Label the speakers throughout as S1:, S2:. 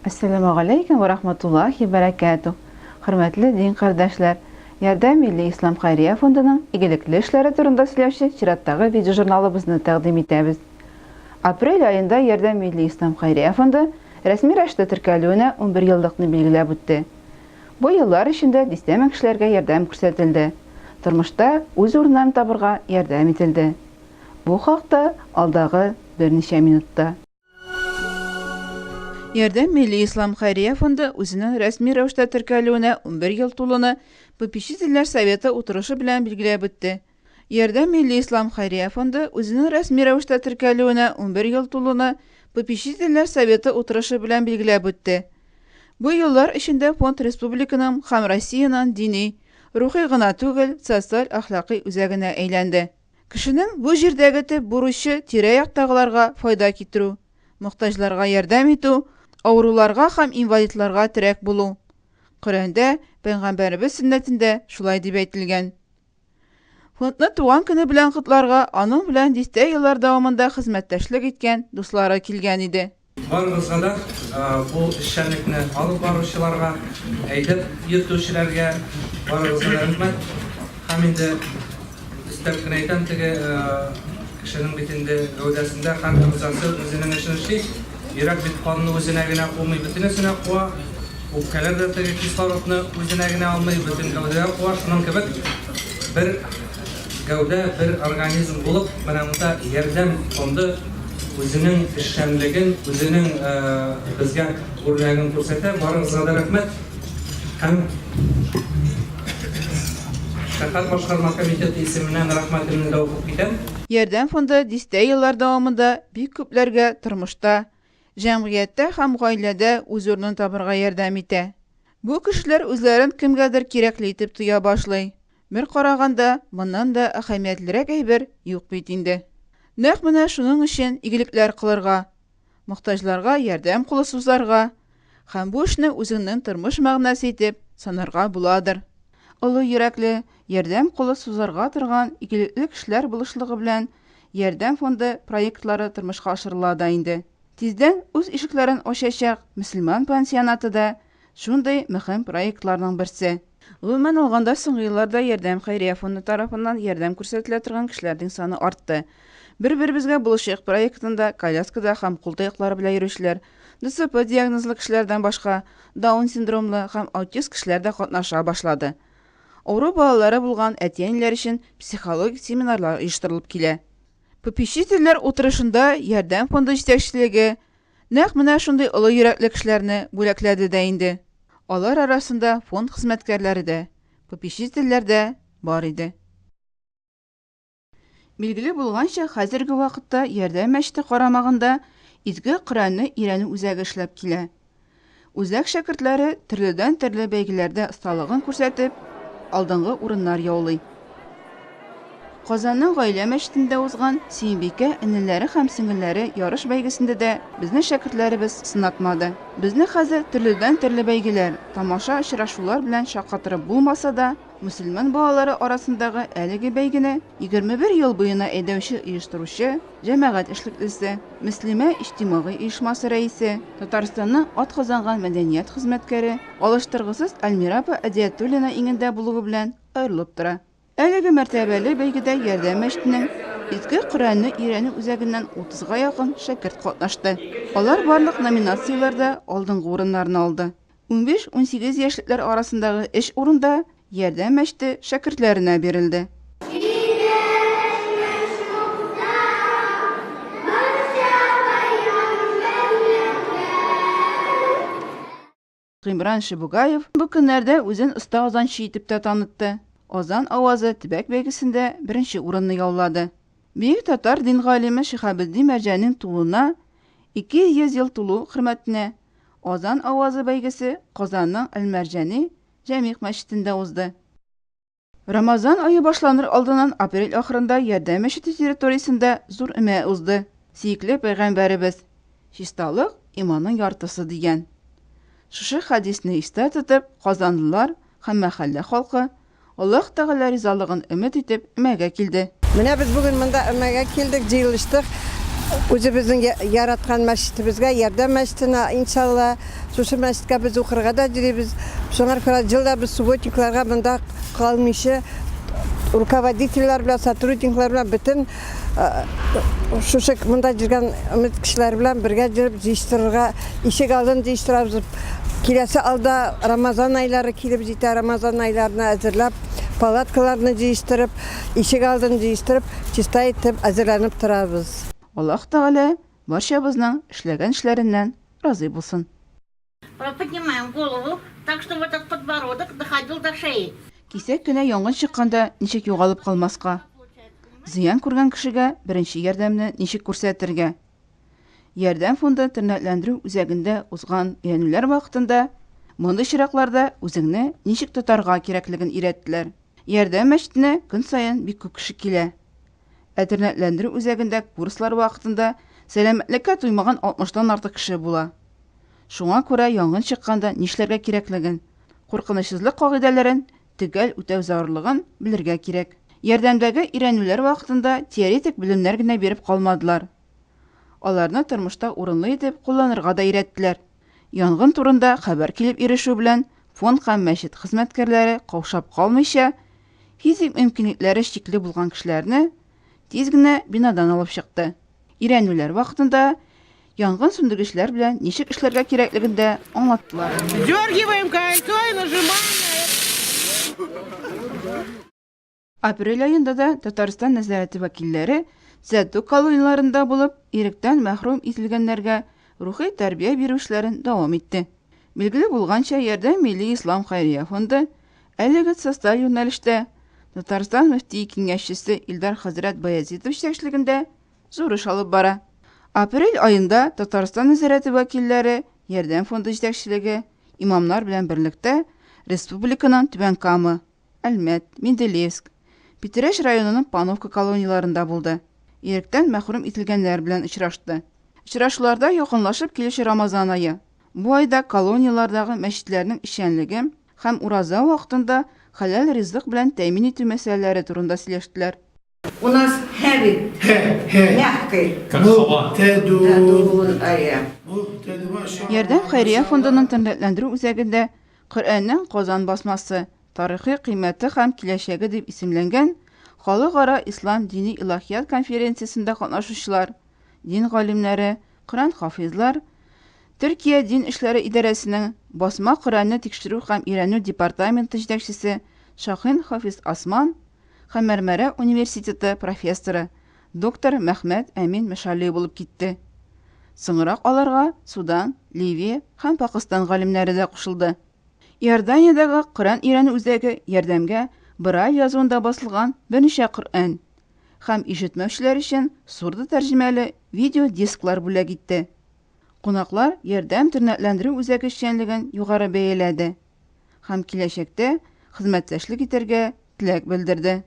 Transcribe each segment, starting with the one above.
S1: Assalamu alaikum wa rahmatullahi wa barakatuh. Hürmetli din kardeşler, Yardım Milli İslam Hayriye Fondu'nun iyilikli işleri turunda söyleyişi çirattағы video jurnalımızı təqdim etəbiz. Aprel ayında Yardım Milli İslam Hayriye Fondu resmi rəşdə tirkəlüyünə 11 yıllıqını belgilab ötdü. Bu yıllar içinde distəmə kişilərə yardım göstərildi. Turmuşda öz orunlarını tapırğa yardım etildi. Bu haqda alдағы bir neçə minutda. Yardım Milli İslam Hayriye Fondu özünün resmi rəvişdə tirkəlüyünə 11 yıl tulunu Popişitiller Совета oturuşu bilen belgilab ötdü. Yardım Milli İslam Hayriye Fondu özünün resmi rəvişdə tirkəlüyünə 11 yıl tulunu Popişitiller Совета oturuşu bilen belgilab ötdü. Bu yıllar içinde fond Respublikanın ham Rossiyanın dini, ruhi gına tugul, sosial ahlaki üzəginə eyləndi. Kişinin bu jirdəgi tip buruşu tirayaqtağılarga fayda kitiru, muhtajlarga yardım etu, avrularga ham invalidlarga tirək bulu. Kur'an'da Peygamberimiz sünnetinde şulay dip aytilgan. Fondni tuğan günü bilen kutlarga anın bilen diste yıllar davamında hizmetteşlik etken dostlara kilgen idi.
S2: Barımızga da bu işçilikni alıp baruşçılarga, eydip yurtdoşçilerge barımızga da rahmet. Ham endi istarkin aytan tege kişinin bitinde gövdesinde ham imzası özünün işini işleyip, Irak bit kanunu özüne gine koymayı bitinesine koya, ülkeler de tege kislarotunu özüne gine almayı bütün gövdeye koya, şunun gibi bir gövde, bir organizm bulup, benimde yardım fondu özünün işlemligin, özünün bizge urlagini ko'rsatdi. Barımızga da rahmet. Hem Şahar Başkarma Komiteti isiminden rahmetimni de okup giden.
S1: Yardım fondu diste yıllar davamında büyük köplerge turmuşta, jamiyette ham gailede öz ornun tapırga yardım ete. Bu kişiler özlerin kimgadir kerakli etip tuya başlay. Bir qaraganda bundan da ahamiyetlirak ayber yok bitinde. Naq mene şunun için iyilikler kılırga, muhtajlarga yardım kulu suzlarga, ham bu işni özünün turmuş mağnası etip sanarga buladır. Ulu yürekli yardım kulu suzlarga turgan iyilikli kişiler buluşluğu bilen yardım fondu proyektları turmuşga aşırıladı indi. Tizden öz işiklerin oşaşaq Müslüman pansionatı da şunday mühim proyektlarının birisi. Umuman olganda soңгы yıllarda Yardım Hayriye Fondu tarafından yardım ko'rsatila turgan kişilerдің sani artdı. Bir-birimizga buluşuq proyektında kolyaskada ham qo'ltayoqlari bilan yuruvchilar, DSP diagnozli kişilerden başqa Down sindromli ham autist kişiler de qatnaşa başladı. Avro balalari bo'lgan etiyenler için psixologik seminarlar uyushtirilib kela. Popişitiller oturuşunda Yardım Fondu yetakchiligi naq mana shunday ulu yurakli kishilarni bo'lakladi deyindi. Onlar arasında fond hizmetkarları da, popişitiller de var idi. Bilgili bulgancha hazırgi vaqtda Yardım Məşti qaramagında izgi Qur'anni öyrənu üzəgi işləp kile. Üzək şagirdləri türlüdən türlü bəygilərdə ustalığın ko'rsatib, aldınғы urunlar yaulay. Qozanның Gaile Məştində uzgan Siyinbekə inilləri ham singilləri yarış bəygisində də bizni şagirdlərimiz sınatmadı. Bizni hazır türlüdən türlü bəygilər, tamaşa işraşular bilen şaqatırıb bulmasa da, Müslüman bağaları arasındağı əligi bəygini 21 yıl boyuna edəvşi uyuşturuşu, Cəməğət işliklisi, Müslüme İctimai İyişması rəisi, Tataristanның at qazanğan mədəniyyət xizmətkəri, alıştırğısız Almirapa Ədiyətulina ingində buluğu bilen ayrılıp tura. Əligi mərtəbəli bəygide Yardım Məştinin izgi Qur'anni öyrənu üzəgindən 30'a yaxın şagird qatnaşdı. Onlar barlıq nominatsiyalarda aldınғы orunlarını aldı. 15-18 yaşlıklar arasındağı iş orunda Yardım Məşti şagirdlərine verildi. Qimran Shibugayev bu günlerde özün usta ozançı etip de tanıttı. Ozan avazı Tibek bəygisində birinci urunni yauladı. Büyük Tatar din galimi Şihabiddin Mərcənin tuğuna 200 yıl tulu hürmetine Ozan avazı bəygisi Qozanның Əl-Mərcəni Cəmiq Məşidində uzdu. Ramazan ayı başlanır aldından aprel ahırında Yardım Məşidi territoriyasında zor üme uzdu. Siyikli Peygamberimiz, şistalıq imanın yartısı diyen. Şuшы hadisini iste tutup Qozanlılar hem mahalle halkı Allah Teala rizalığın ümit etip üməgə kildi.
S3: Mine biz bugün bunda üməgə kildik, jığılıştık. Үзебезнең яраткан мәчетебезгә, ярдәм мәчетенә, иншалла, шушы мәчеткә без укырга да җибез. Шуңар күрә җылда без субботникларга монда калмыйча руководительләр белән, сотрудниклар белән бөтен шушы монда җиргән үмит кешеләр белән бергә җыеп җыштырырга, ишек алдын җыштырабыз. Киләсе алда Рамазан айлары килеп җитә, Рамазан айларына әзерләп, палаткаларны җыштырып, ишек алдын җыштырып, чиста итеп әзерләнеп торабыз.
S1: Аллаһ Тәгалә барчабызның эшләгән эшләреннән разый булсын.
S4: Поднимаем голову, так что в этот подбородок доходил до шеи.
S1: Кисәк кенә яңгын чыкканда ничек югалып калмаска? Зыян күргән кешегә беренче ярдәмне ничек күрсәтергә? Ярдәм фонды тернәкләндерү үзәгендә узган өйрәнүләр вакытында мондый чиракларда үзеңне ничек тотарга кирәклеген өйрәттеләр. Ярдәм мәчетенә көн саен бик күп кеше килә. Тернәкләндерү үзәгендә курслар вакытында сәламәтлеккә туймаган 60-тан артык кеше була. Шуңа күрә яңгын чыкканда нишләргә кирәклеген, куркынычсызлык кагыйдәләрен төгәл үтәү зарурлыгын белергә кирәк. Ярдәмдәге өйрәнүләр вакытында теоретик белемнәр генә биреп калмадылар. Аларны тормышта урынлы итеп кулланырга да өйрәттеләр. Янгын турында хәбәр килеп ирешү белән фонд һәм мәчет хезмәткәрләре каушап калмыйча, физик мөмкинлекләре чикле булган кешеләрне тиз генә бинадан алып чыкты. Өйрәнүләр вакытында янгын сүндергечләр белән ничек эшләргә кирәклеген дә аңлаттылар.
S5: Дёргиваем кольцо и нажимаем.
S1: Апрель айында да Татарстан нәзарәте вәкилләре Зәттү колонияларында булып, иректән мәхрүм ителгәннәргә рухи тәрбия бирүшләрен дәвам итте. Билгеле булганча, Ярдәм Милли Ислам Хәйрия фонды әлеге социаль юнәлештә Татарстан мөфти киңәшчесе Илдар хәзрәт Баязитов җитәкчелегендә зур эш алып бара. Апрель айында Татарстан нәзарәте вәкилләре Ярдәм фонды җитәкчелеге имамнар белән берлектә республиканың Түбән Кама, Әлмәт, Менделеевск, Питрәш районының Пановка колонияларында булды. Иректән мәхрүм ителгәннәр белән очрашты. Очрашуларда якынлашып килүче Рамазан айы. Бу айда колониялардагы мәчетләрнең эшчәнлеге һәм ураза вакытында халал ризык белән тәэмин итү мәсьәләләре турында сөйләштеләр.
S6: У нас heavy, мягкий.
S1: Ярдәм Хәйрия фондының тернәкләндерү үзәгендә Коръәннең Казан басмасы, тарихи кыйммәте һәм киләчәге дип исемләнгән Халыкара Ислам дини илаһият конференциясендә катнашучылар, дин галимнәре, Коръән хафизлар, Төркия дин эшләре идарәсенең басма Коръәнне тикшерү һәм өйрәнү департаменты җитәкчесе Шахин Хафиз Осман һәм Мәрмәрә университеты профессоры доктор Мәхмәт Әмин Мәшәли булып китте. Соңрак аларга Судан, Ливия һәм Пакистан галимнәре дә кушылды. Иорданиядәге Коръән өйрәнү үзәге ярдәмгә Брайль язуында басылган берничә Коръән һәм ишетмәүчеләр өчен сурды тәрҗемәле видео дисклар бүләк итте. Кунаклар ярдәм тернәкләндерү үзәге эшчәнлеген югары бәяләде һәм киләчәктә хезмәттәшлек итәргә теләк белдерде.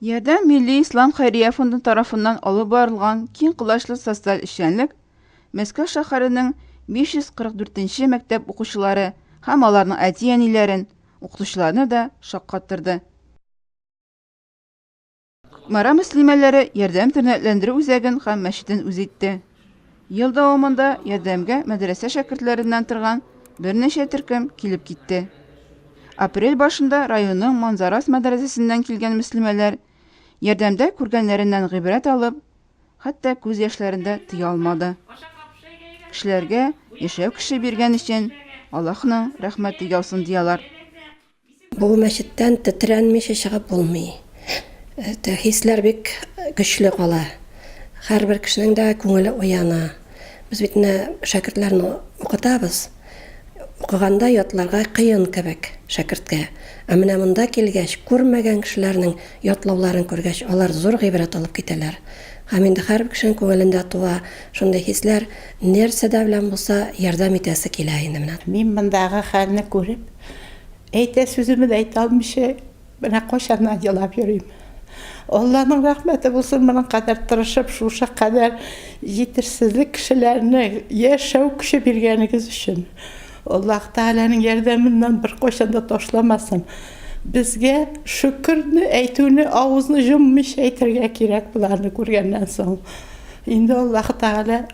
S1: Ярдәм Милли Ислам Хәйрия фонды тарафыннан алып барылган киң кылачлы социаль эшчәнлек Мәскәү шәһәренең 544-нче мәктәп укучылары һәм аларның әти-әниләрен, укытучыларны да шаккаттырды. Мара мөслимәләре ярдәм тернәкләндерү үзәген һәм мәчетен үз итте. Ел дәвамында ярдәмгә мәдрәсә шәкертләреннән торган берничә төркем килеп китте. Апрель башында районның Манзарас мәдрәсәсеннән килгән мөслимәләр ярдәмдә күргәннәреннән гыйбрәт алып, хәтта күз яшьләрендә тыя алмады. Кешеләргә яшәү кеше биргән өчен Аллаһның рәхмәте яусын диялар.
S7: Бу мәчеттән тетрәнмичә чыгып булмый. Хисләр бик көчле кала. Һәрбер кешенең дә күңеле уяна. Без бит шәкертләрне укытабыз. Укыганда ятларга кыен кебек шәкерткә. Ә менә монда килгәч, күрмәгән кешеләрнең ятлауларын күргәч, алар зур гыйбрәт алып китәләр. Һәм инде һәрбер кешенең күңелендә туа шундый хисләр, нәрсәдә белән булса ярдәм итәсе килә инде менә.
S5: Мин мондагы хәлне күреп, әйтә сүземне дә әйтә алмыйча, менә кайчаннан елап йөрим. Аллаһның рәхмәте булсын, моның кадәр тырышып, шушы кадәр җитешсезлек кешеләрне яшәү көче биргәнегез өчен. Аллаһ Тәгаләнең ярдәменнән бер кайчан да ташламасын. Bizge şükürünü, eytüğünü, ağzını jummuş eytirge kirek bularını görgenden soň. Indi Allah Teala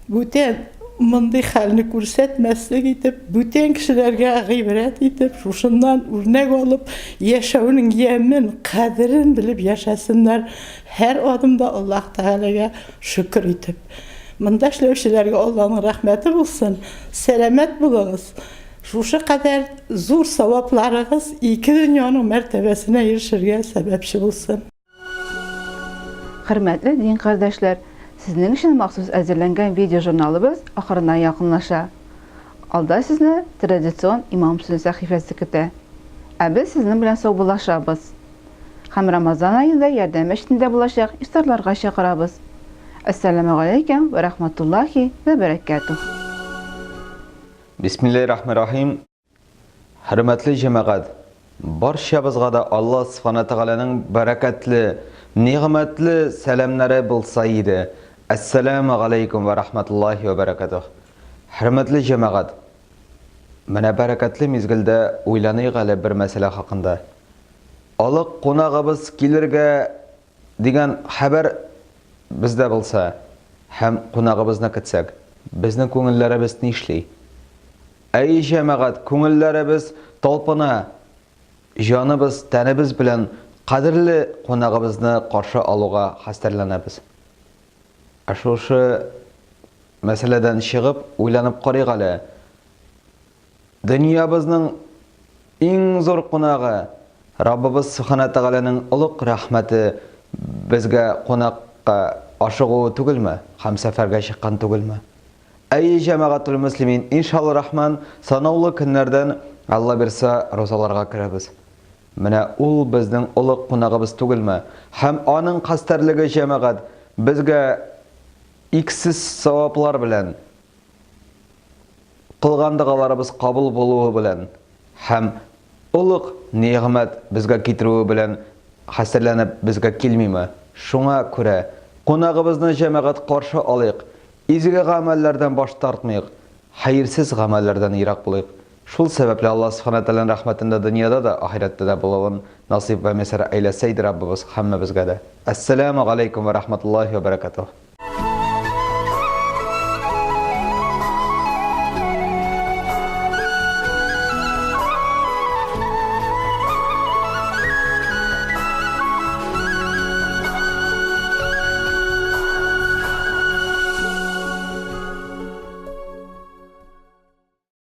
S5: bütün mındy halini görsetmeslik itip, bütün kişilerge gıybret itip, şuşundan örnek olup, yaşawynyň yemin, kadirin bilip yaşasınlar. Her adımda Allah Teala'ya şükür itip. Mında işlewçilerge Allah'ın rahmeti bulsun, selamet bulunuz. Şuşa kadar zor savaplarınız iki dünyanın mertebesine erişirge sebepçi bulsun.
S1: Hürmetli din kardeşler, sizin için mahsus hazırlangan video jurnalımız ahırına yakınlaşa. Alda sizni tradision İmam Hüseyin sahifesi küte. Biz sizin bilen soğuk bulaşabız. Hem Ramazan ayında yardım eşliğinde bulaşak iftarlarga çağırabız. Esselamu aleyküm ve rahmetullahi ve berekatuhu.
S8: Bismillahirrahmanirrahim. Hürmetli cemaat, barşabızga da Allah subhanahu taalaның bereketli, nimetli selamları bulsa idi. Assalamu aleykum ve rahmetullahi ve berekatuh. Hürmetli cemaat, mana bereketli mezgilde oylanyk hali bir mesele hakında. Alyk konagybız kelirge degan haber bizde bulsa, hem konagybyzny kitsek, bizning koňillerimiz nişli? Ey cemaat, koňillerimiz talpana, janybız, tanybız bilen qadirli konagybyzny qarşı aluga hastarlanabız. Aşoşu meseleden çıkıp oylanyp qarayk hali. Dünyabıznyň iň zor konagy Rabbimiz Subhanahu Taalanyň ulyk rahmeti bizge konakka aşığı tugilme, hem seferge çıkan tugilme. Ey cemaatül muslimin, inşallah rahman sanawly günlerden Allah berse rozalarga kirabız. Mana ul bizning ulyk konagybyz tugilme, hem anyň kastarligi cemaat bizge iksiz savaplar bilen qılgandygalarybız kabul boluwy bilen hem ulyk nimet bizge kitiriwi bilen hasarlanyp bizge kelmeyme. Şoňa görä konagybyzny cemaat qarşı alyk. İzgi gamellerden baş tartmayık, hayırsız gamellerden irak bulayık. Şul sebeple Allah subhanahu ta'alanın rahmetinde dünyada da ahirette de bulalım nasip ve mesele eyleseydi Rabbimiz hammemizge de. Esselamu aleykum ve rahmetullahi ve berekatuhu.